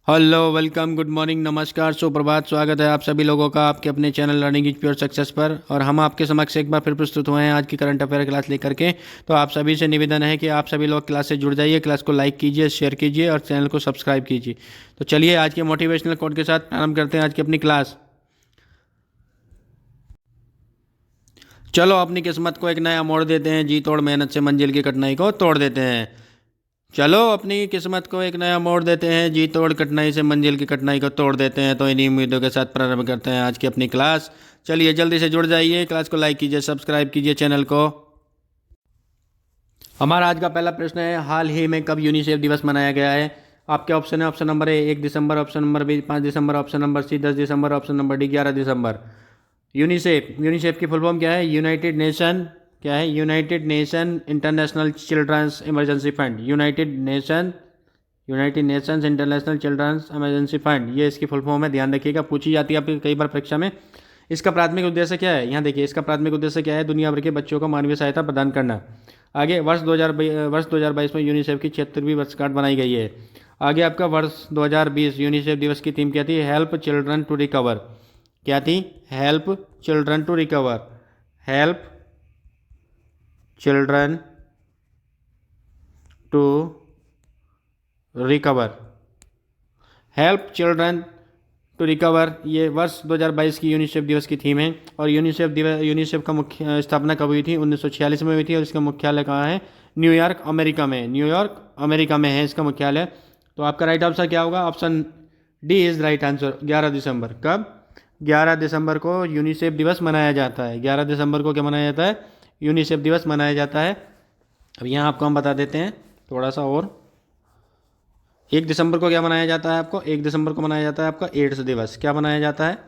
Hello, welcome, good morning, नमस्कार, सुप्रभात। स्वागत है आप सभी लोगों का आपके अपने channel learning is pure success पर। और हम आपके समक्ष एक बार फिर प्रस्तुत हुए हैं आज की करंट अफेयर क्लास लेकर के। तो आप सभी से निवेदन है कि आप सभी लोग क्लास से जुड़ जाइए, क्लास को लाइक कीजिए, शेयर कीजिए और चैनल को सब्सक्राइब कीजिए। तो चलिए आज के मोटिवेशनल कोट के साथ प्रारंभ करते हैं आज की अपनी क्लास। चलो अपनी किस्मत को एक नया मोड़ देते हैं, जी तोड़ मेहनत से मंजिल की कठिनाई को तोड़ देते हैं। चलो अपनी किस्मत को एक नया मोड़ देते हैं, जी तोड़ कठिनाई से मंजिल की कठिनाई को तोड़ देते हैं। तो इन्हीं उम्मीदों के साथ प्रारंभ करते हैं आज की अपनी क्लास। चलिए जल्दी से जुड़ जाइए, क्लास को लाइक कीजिए, सब्सक्राइब कीजिए चैनल को। हमारा आज का पहला प्रश्न है, हाल ही में कब यूनिसेफ दिवस मनाया गया है? आपके ऑप्शन है, ऑप्शन नंबर ए 1 दिसंबर, ऑप्शन नंबर बी 5 दिसंबर, ऑप्शन नंबर सी 10 दिसंबर, ऑप्शन नंबर डी 11 दिसंबर। यूनिसेफ की फुल फॉर्म क्या है? यूनाइटेड नेशन, क्या है? United nation international childrens emergency fund. United nations international childrens emergency fund, ये इसकी फुल फॉर्म है। ध्यान रखिएगा, पूछी जाती है आपकी कई बार परीक्षा में। इसका प्राथमिक उद्देश्य क्या है? यहाँ देखिए, इसका प्राथमिक उद्देश्य क्या है? दुनिया भर के बच्चों को मानवीय सहायता प्रदान करना। आगे वर्ष 2022 में यूनिसेफ की 76वीं वर्षगांठ बनाई गई है। आगे आपका वर्ष 2020 यूनिसेफ दिवस की थीम क्या थी? Help children to recover. क्या थी? Help children to recover. Help children to recover. Help children to recover, ये वर्ष 2022 की यूनिसेफ दिवस की थीम है। और यूनिसेफ का मुख्य स्थापना कब हुई थी? 1946 में हुई थी। और इसका मुख्यालय कहाँ है? न्यूयॉर्क अमेरिका में। न्यूयॉर्क अमेरिका में है इसका मुख्यालय। तो आपका राइट आंसर क्या होगा? Option D is right answer. 11 दिसंबर। कब? 11 दिसंबर को यूनिसेफ दिवस मनाया जाता है। 11 दिसंबर को क्या मनाया जाता है? यूनिसेफ दिवस मनाया जाता है। अब यहाँ आपको हम बता देते हैं थोड़ा सा और। 1 दिसंबर को क्या मनाया जाता है आपको? 1 दिसंबर को मनाया जाता है आपका एड्स दिवस। क्या मनाया जाता है?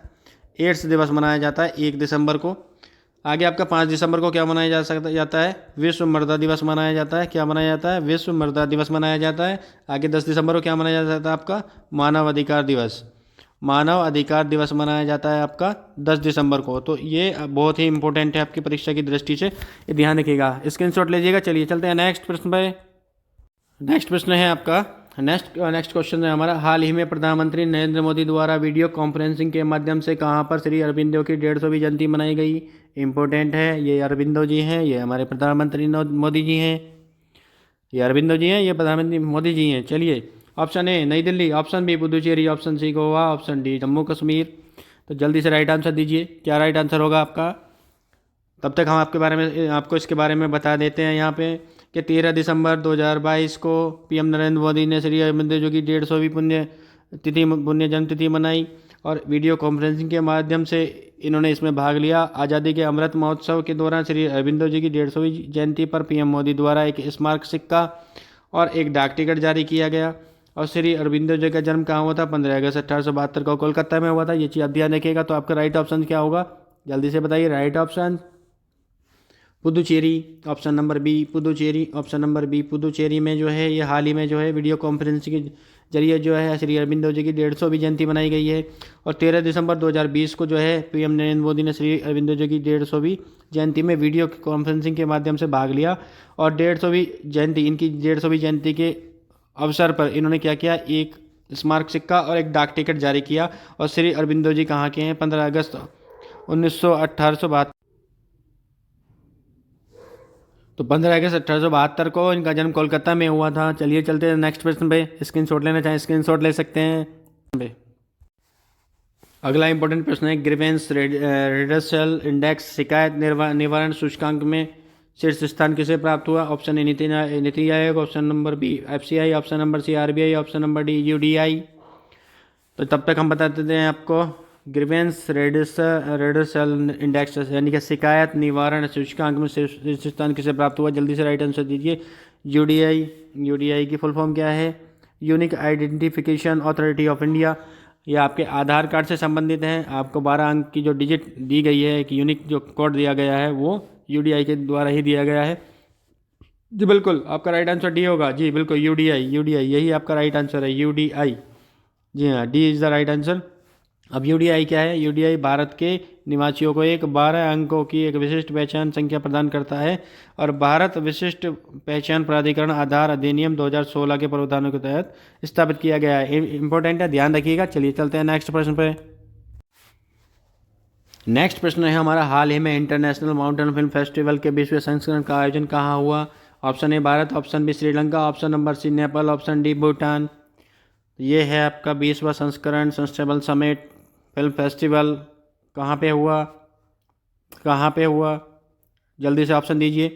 एड्स दिवस मनाया जाता है 1 दिसंबर को। आगे आपका 5 दिसंबर को क्या मनाया जाता है? विश्व मृदा दिवस मनाया जाता है। क्या मनाया जाता है? विश्व मृदा दिवस मनाया जाता है। आगे 10 दिसंबर को क्या मनाया जाता है आपका? मानव अधिकार दिवस। मानव अधिकार दिवस मनाया जाता है आपका 10 दिसंबर को। तो ये बहुत ही इंपॉर्टेंट है आपकी परीक्षा की दृष्टि से, ये ध्यान रखिएगा, स्क्रीनशॉट लीजिएगा। चलिए चलते हैं नेक्स्ट प्रश्न पे। नेक्स्ट प्रश्न है आपका, नेक्स्ट क्वेश्चन है हमारा, हाल ही में प्रधानमंत्री नरेंद्र मोदी द्वारा वीडियो कॉन्फ्रेंसिंग के माध्यम से कहाँ पर श्री अरबिंदो की 150वीं जयंती मनाई गई? इंपॉर्टेंट है, ये अरबिंदो जी हैं, ये हमारे प्रधानमंत्री मोदी जी हैं। ये अरबिंदो जी हैं, ये प्रधानमंत्री मोदी जी हैं। चलिए, option A New Delhi, option B Puducherry, option C Goa, option D Jammu Kashmir. तो जल्दी से राइट आंसर दीजिए, क्या राइट आंसर होगा आपका? तब तक हम आपको इसके बारे में बता देते हैं यहाँ पे कि 13 दिसंबर 2022 को पीएम नरेंद्र मोदी ने श्री अरबिंदो जी की 150वीं पुण्य जन्म तिथि मनाई। और वीडियो कॉन्फ्रेंसिंग के माध्यम से इन्होंने इसमें भाग लिया। आज़ादी के अमृत महोत्सव के दौरान श्री अरबिंदो जी की 150वीं जयंती पर पीएम मोदी द्वारा एक स्मारक सिक्का और एक डाक टिकट जारी किया गया। और श्री अरबिंदो जी का जन्म कहाँ हुआ था? 15 अगस्त 1872 को कोलकाता में हुआ था। ये चीज़ आप ध्यान रखिएगा। तो आपका राइट ऑप्शन क्या होगा? जल्दी से बताइए, right option Puducherry. Option number B Puducherry. Option number B Puducherry में जो है ये हाल ही में जो है वीडियो कॉन्फ्रेंसिंग के जरिए जो है श्री अरबिंदो जी की 150वीं जयंती मनाई गई है। और 13 दिसंबर 2020 को जो है पीएम नरेंद्र मोदी ने श्री अरबिंदो जी की 150वीं जयंती में वीडियो कॉन्फ्रेंसिंग के माध्यम से भाग लिया। और 150वीं जयंती, इनकी 150वीं जयंती के अवसर पर इन्होंने क्या किया? एक स्मारक सिक्का और एक डाक टिकट जारी किया। और श्री अरबिंदो जी कहाँ के हैं? 15 अगस्त 1872। तो 15 अगस्त 1872 को इनका जन्म कोलकाता में हुआ था। चलिए चलते हैं नेक्स्ट प्रश्न पे। स्क्रीनशॉट लेना चाहें स्क्रीनशॉट ले सकते हैं। अगला इंपॉर्टेंट प्रश्न है, ग्रीवेंस रिडर्सल इंडेक्स शिकायत निवारण सूचकांक में शीर्ष स्थान किसे प्राप्त हुआ? Option A NITI Aayog, option number B FCI, option number C RBI, option number D UDI. तो तब तक हम बता देते हैं आपको, ग्रीवेंस रेडर्सल इंडेक्स यानी कि शिकायत निवारण सूचकांक में शीर्ष स्थान किसे प्राप्त हुआ? जल्दी से राइट आंसर दीजिए। यूडीआई। यूडीआई की फुल फॉर्म क्या है? Unique identification authority of India. ये आपके आधार कार्ड से संबंधित है। आपको 12 अंक की जो डिजिट दी गई है, एक यूनिक जो कोड दिया गया है, वो यूडीआई के द्वारा ही दिया गया है। जी बिल्कुल, आपका राइट आंसर डी होगा। जी बिल्कुल, यूडीआई, यूडीआई यही आपका राइट आंसर है, यूडीआई। जी हाँ, D is the right answer. अब यूडीआई क्या है? यूडीआई भारत के निवासियों को एक 12 अंकों की एक विशिष्ट पहचान संख्या प्रदान करता है और भारत विशिष्ट पहचान प्राधिकरण आधार अधिनियम 2016 के प्रावधानों के तहत स्थापित किया गया है। इंपॉर्टेंट है, ध्यान रखिएगा। चलिए चलते हैं नेक्स्ट प्रश्न पे। नेक्स्ट प्रश्न है हमारा, हाल ही में इंटरनेशनल माउंटेन फिल्म फेस्टिवल के 20वें संस्करण का आयोजन कहाँ हुआ? Option A Bharat, option B Sri Lanka, option number C Nepal, option D Bhutan. ये है आपका 20वां संस्करण सस्टेनेबल समिट फिल्म फेस्टिवल। कहाँ पे हुआ? कहाँ पे हुआ? जल्दी से ऑप्शन दीजिए।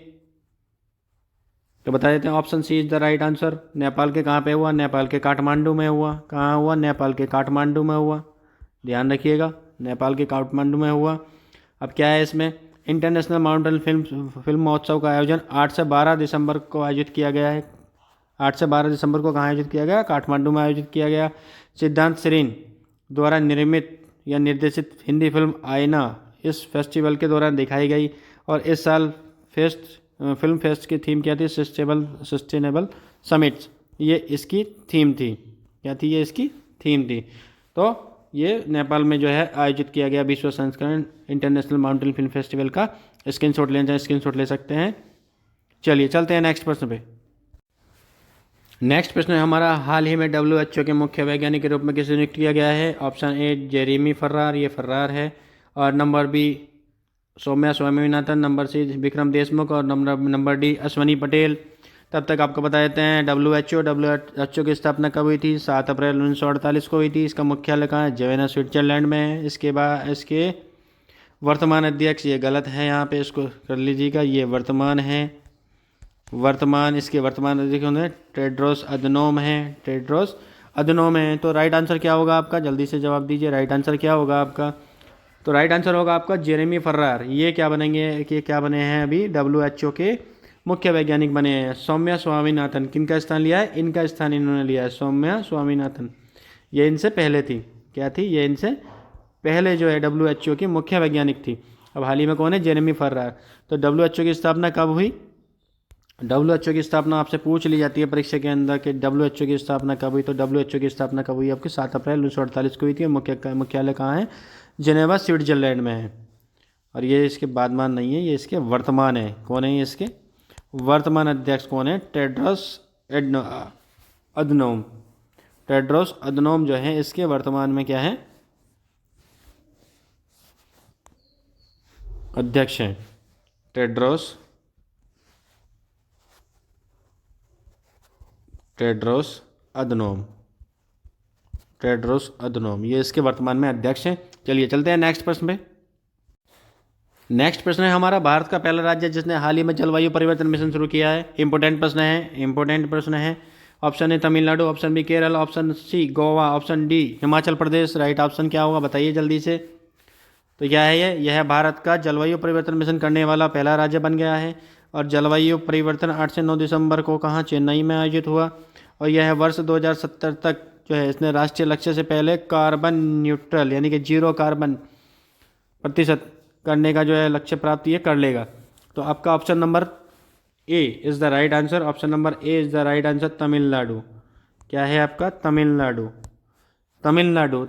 तो बता देते हैं, option C is the right answer. Nepal के कहाँ पे हुआ? नेपाल के काठमांडू में हुआ। कहाँ हुआ? नेपाल के काठमांडू में हुआ। ध्यान रखिएगा, नेपाल के काठमांडू में हुआ। अब क्या है इसमें? इंटरनेशनल माउंटेन फिल्म महोत्सव का आयोजन 8 से 12 दिसंबर को आयोजित किया गया है। 8 से 12 दिसंबर को कहाँ आयोजित किया गया? काठमांडू में आयोजित किया गया। सिद्धांत सरीन द्वारा निर्मित या निर्देशित हिंदी फिल्म आईना इस फेस्टिवल के दौरान दिखाई गई और इस साल फिल्म फेस्ट की थीम क्या थी? Sustainable summits. ये इसकी थीम थी। क्या थी? ये इसकी थीम थी। तो ये नेपाल में जो है आयोजित किया गया 20वां संस्करण इंटरनेशनल माउंटेन फिल्म फेस्टिवल का। स्क्रीनशॉट लेना चाहें स्क्रीनशॉट ले सकते हैं। चलिए चलते हैं नेक्स्ट प्रश्न पे। नेक्स्ट प्रश्न है हमारा, हाल ही में WHO के मुख्य वैज्ञानिक के रूप में किसे नियुक्त किया गया है? ऑप्शन ए जेरेमी फर्रार, ये फर्रार है। और number B Soumya Swaminathan, number C Vikram Deshmukh और नंबर डी अश्वनी पटेल। तब तक आपको बता देते हैं WHO की स्थापना कब हुई थी? 7 अप्रैल 1948 को हुई थी। इसका मुख्यालय कहाँ है? जेवेना स्विट्जरलैंड में है। इसके बाद इसके वर्तमान अध्यक्ष, ये गलत है, यहाँ पे इसको कर लीजिएगा, ये वर्तमान है। इसके वर्तमान अध्यक्ष होंगे टेड्रोस अधनोम है। टेड्रोस अधनोम है। तो राइट आंसर क्या होगा आपका? जल्दी से जवाब दीजिए। राइट आंसर क्या होगा आपका? तो राइट आंसर होगा आपका जेरेमी फर्रार। ये क्या बनेंगे कि क्या बने हैं? अभी WHO के मुख्य वैज्ञानिक बने हैं। सौम्या स्वामीनाथन किनका स्थान लिया है? इनका स्थान इन्होंने लिया है, सौम्या स्वामीनाथन। ये इनसे पहले थी। क्या थी? ये इनसे पहले जो है WHO की मुख्य वैज्ञानिक थी। अब हाल ही में कौन है? जेरेमी फर्रार। तो WHO की स्थापना कब हुई? WHO की स्थापना आपसे पूछ ली जाती है परीक्षा के अंदर कि WHO की स्थापना कब हुई। तो WHO की स्थापना कब हुई? आपकी 7 अप्रैल 1948 को हुई थी। मुख्यालय कहाँ है? जेनेवा स्विट्जरलैंड में है। और ये इसके वर्तमान नहीं है, ये इसके वर्तमान है। कौन है ये इसके वर्तमान अध्यक्ष? कौन है? अधनोम। टेड्रोस अधनोम जो है इसके वर्तमान में क्या है? अध्यक्ष हैं। टेड्रोस अधनोम ये इसके वर्तमान में अध्यक्ष हैं। चलिए चलते हैं नेक्स्ट प्रश्न पे। नेक्स्ट प्रश्न है हमारा, भारत का पहला राज्य जिसने हाल ही में जलवायु परिवर्तन मिशन शुरू किया है। इंपॉर्टेंट प्रश्न है। Option A Tamil Nadu, option B Kerala, option C Goa, option D Himachal Pradesh. Right option क्या होगा? बताइए जल्दी से। तो क्या है ये? यह भारत का जलवायु परिवर्तन मिशन करने वाला पहला राज्य बन गया है। और जलवायु परिवर्तन 8 से 9 दिसंबर को कहाँ? चेन्नई में आयोजित हुआ। और यह वर्ष 2070 तक जो है इसने राष्ट्रीय लक्ष्य से पहले कार्बन न्यूट्रल यानी कि 0 कार्बन प्रतिशत करने का जो है लक्ष्य प्राप्त ये कर लेगा। तो आपका option number A is the right answer. Option number A is the right answer, Tamil Nadu. क्या है आपका?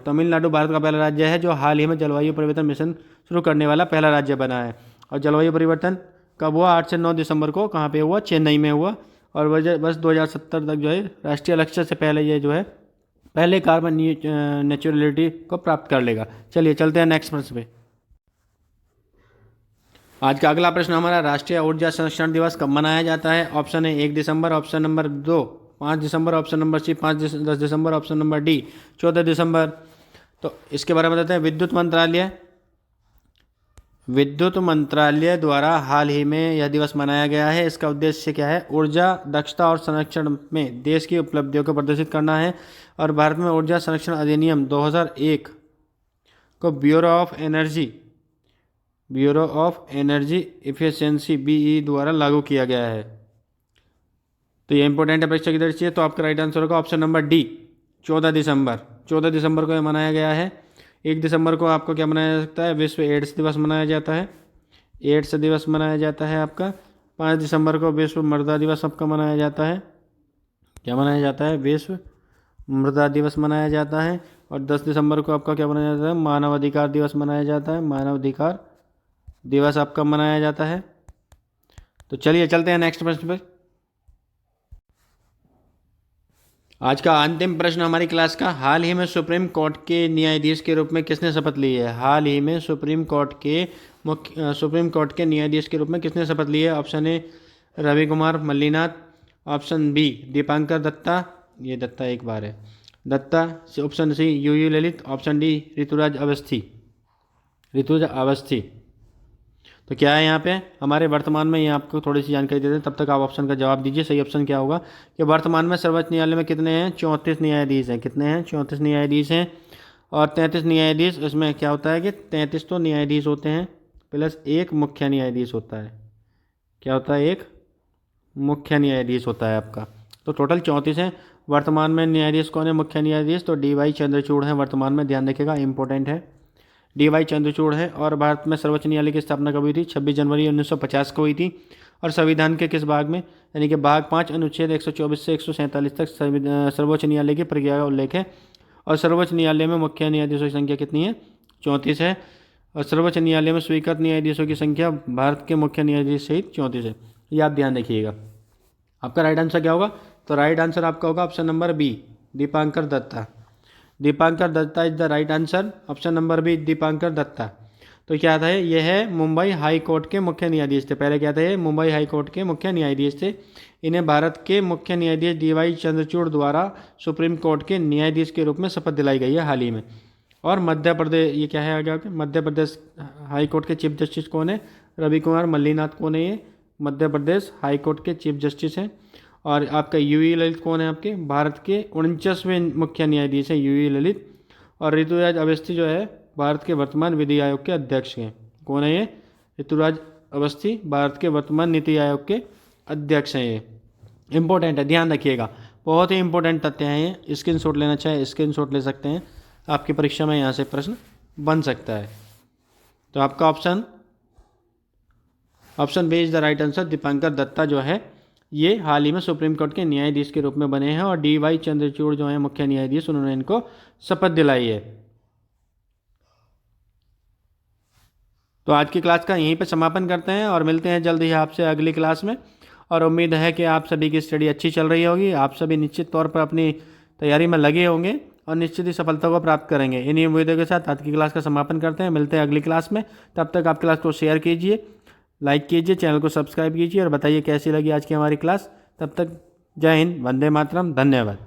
तमिलनाडु भारत का पहला राज्य है जो हाल ही में जलवायु परिवर्तन मिशन शुरू करने वाला पहला राज्य बना है। और जलवायु परिवर्तन कब हुआ? 8 से 9 दिसंबर को। कहाँ पे हुआ? चेन्नई में हुआ। और वर्ष 2070 तक जो है राष्ट्रीय लक्ष्य से पहले ये जो है पहले कार्बन नेचुरलिटी को प्राप्त कर लेगा। चलिए चलते हैं नेक्स्ट प्रश्न पे। आज का अगला प्रश्न हमारा, राष्ट्रीय ऊर्जा संरक्षण दिवस कब मनाया जाता है? ऑप्शन ए 1 दिसंबर, ऑप्शन नंबर 2 5 दिसंबर, ऑप्शन नंबर सी 10 दिसंबर, ऑप्शन नंबर डी 14 दिसंबर। तो इसके बारे में बताते हैं। विद्युत मंत्रालय द्वारा हाल ही में यह दिवस मनाया गया है। इसका उद्देश्य क्या है? ऊर्जा दक्षता और संरक्षण में देश की उपलब्धियों को प्रदर्शित करना है। और भारत में ऊर्जा संरक्षण अधिनियम 2001 को bureau of energy efficiency BE द्वारा लागू किया गया है। तो ये इंपॉर्टेंट है परीक्षा की दृष्टि से। तो आपका राइट आंसर होगा ऑप्शन नंबर डी 14 दिसंबर को यह मनाया गया है। 1 दिसंबर को आपको क्या मनाया जा सकता है? विश्व एड्स दिवस मनाया जाता है। एड्स दिवस मनाया जाता है आपका। 5 दिसंबर को विश्व मृदा दिवस आपका मनाया जाता है। क्या मनाया जाता है? विश्व मृदा दिवस मनाया जाता है। और 10 दिसंबर को आपका क्या मनाया जाता है? मानव अधिकार दिवस मनाया जाता है। मानव अधिकार दिवस आपका मनाया जाता है। तो चलिए चलते हैं नेक्स्ट प्रश्न पर। आज का अंतिम प्रश्न हमारी क्लास का, हाल ही में सुप्रीम कोर्ट के न्यायाधीश के रूप में किसने शपथ ली है? हाल ही में सुप्रीम कोर्ट के न्यायाधीश के रूप में किसने शपथ ली है? Option A Ravi Kumar Mallinath, option B Dipankar Datta, ये दत्ता एक बार है, Datta, option C UU Lalit, option D Rituraj Awasthi. तो क्या है यहाँ पे हमारे वर्तमान में, ये आपको थोड़ी सी जानकारी देते हैं, तब तक आप ऑप्शन का जवाब दीजिए। सही ऑप्शन क्या होगा कि वर्तमान में सर्वोच्च न्यायालय में कितने हैं? 34 न्यायाधीश हैं। कितने हैं? 34 न्यायाधीश हैं। और 33 न्यायाधीश, इसमें क्या होता है कि 33 तो न्यायाधीश होते हैं प्लस एक मुख्य न्यायाधीश होता है। क्या होता है? एक मुख्य न्यायाधीश होता है आपका। तो टोटल 34 हैं। वर्तमान में न्यायाधीश कौन है? मुख्य न्यायाधीश तो डी वाई चंद्रचूड़ हैं वर्तमान में, ध्यान रखिएगा, इंपॉर्टेंट है, डी वाई चंद्रचूड़ है। और भारत में सर्वोच्च न्यायालय की स्थापना कब हुई थी? 26 जनवरी 1950 को हुई थी। और संविधान के किस भाग में? यानी कि भाग 5 अनुच्छेद 124 से 147 तक सर्वोच्च न्यायालय की प्रक्रिया का उल्लेख है। और सर्वोच्च न्यायालय में मुख्य न्यायाधीशों की संख्या कितनी है? 34 है। और सर्वोच्च न्यायालय में स्वीकृत न्यायाधीशों की संख्या भारत के मुख्य न्यायाधीश सहित 34 है। ये आप ध्यान रखिएगा। आपका राइट आंसर क्या होगा? तो राइट आंसर आपका होगा option number B, Dipankar Datta. Dipankar Datta is the right answer. Option number B, Dipankar Datta. तो क्या था? ये है मुंबई हाई कोर्ट के मुख्य न्यायाधीश थे। पहले क्या थे? ये मुंबई हाई कोर्ट के मुख्य न्यायाधीश थे। इन्हें भारत के मुख्य न्यायाधीश डी वाई चंद्रचूड़ द्वारा सुप्रीम कोर्ट के न्यायाधीश के रूप में शपथ दिलाई गई है हाल ही में। और मध्य प्रदेश, ये क्या है आगे आपके? मध्य प्रदेश हाई कोर्ट के चीफ जस्टिस कौन है? रवि कुमार मल्लिनाथ कौन है? ये मध्य प्रदेश हाई कोर्ट के चीफ जस्टिस हैं। और आपका यूयू ललित कौन है? आपके भारत के 49वें मुख्य न्यायाधीश हैं यूयू ललित। और ऋतुराज अवस्थी जो है भारत के वर्तमान विधि आयोग के अध्यक्ष हैं। कौन है ये? ऋतुराज अवस्थी भारत के वर्तमान नीति आयोग के अध्यक्ष हैं। ये इंपॉर्टेंट है, ध्यान रखिएगा, बहुत ही इंपॉर्टेंट तथ्य हैं ये। स्क्रीनशॉट लेना चाहे स्क्रीनशॉट ले सकते हैं, आपकी परीक्षा में यहाँ से प्रश्न बन सकता है। तो आपका option B is the right answer. Dipankar Datta जो है ये हाल ही में सुप्रीम कोर्ट के न्यायाधीश के रूप में बने हैं। और डी वाई चंद्रचूड़ जो है मुख्य न्यायाधीश, उन्होंने इनको शपथ दिलाई है। तो आज की क्लास का यहीं पे समापन करते हैं और मिलते हैं जल्द ही आपसे अगली क्लास में। और उम्मीद है कि आप सभी की स्टडी अच्छी चल रही होगी। आप सभी निश्चित तौर पर अपनी तैयारी में लगे होंगे और निश्चित ही सफलता को प्राप्त करेंगे। इन्हीं उम्मीदों के साथ आज की क्लास का समापन करते हैं। मिलते हैं अगली क्लास में। तब तक आप क्लास को शेयर कीजिए, लाइक कीजिए, चैनल को सब्सक्राइब कीजिए और बताइए कैसी लगी आज की हमारी क्लास। तब तक जय हिंद, वंदे मातरम, धन्यवाद।